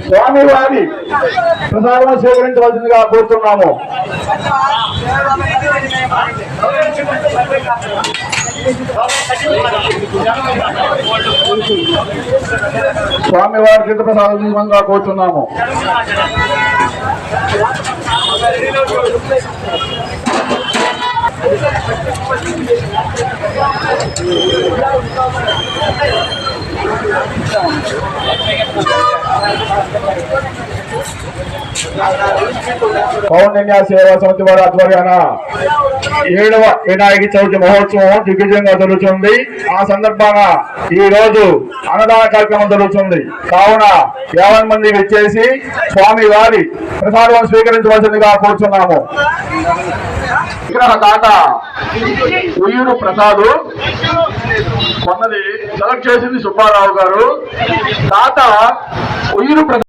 స్వామివారి ప్రసాదం స్వీకరించవలసిందిగా కోరుతున్నాము. స్వామివారి తీర్థప్రసాదంగా కోరుతున్నాము. కౌండిన్య సేవా సమితి వారి ఆధ్వర్యాన 7వ వినాయక చవితి మహోత్సవం దిగ్విజయంగా జరుగుతుంది. ఆ సందర్భంగా ఈ రోజు అన్నదాన కార్యక్రమం జరుగుతుంది. కావున 50 మంది వచ్చేసి స్వామి వారి ప్రసాదం స్వీకరించవలసిందిగా కోరుచున్నాము. విగ్రహ దాత ఉయ్యూరు ప్రసాద్, కొన్నది సెలెక్ట్ చేసింది సుబ్బారావు గారు. దాత ఉయ్యూరు ప్రసాద్.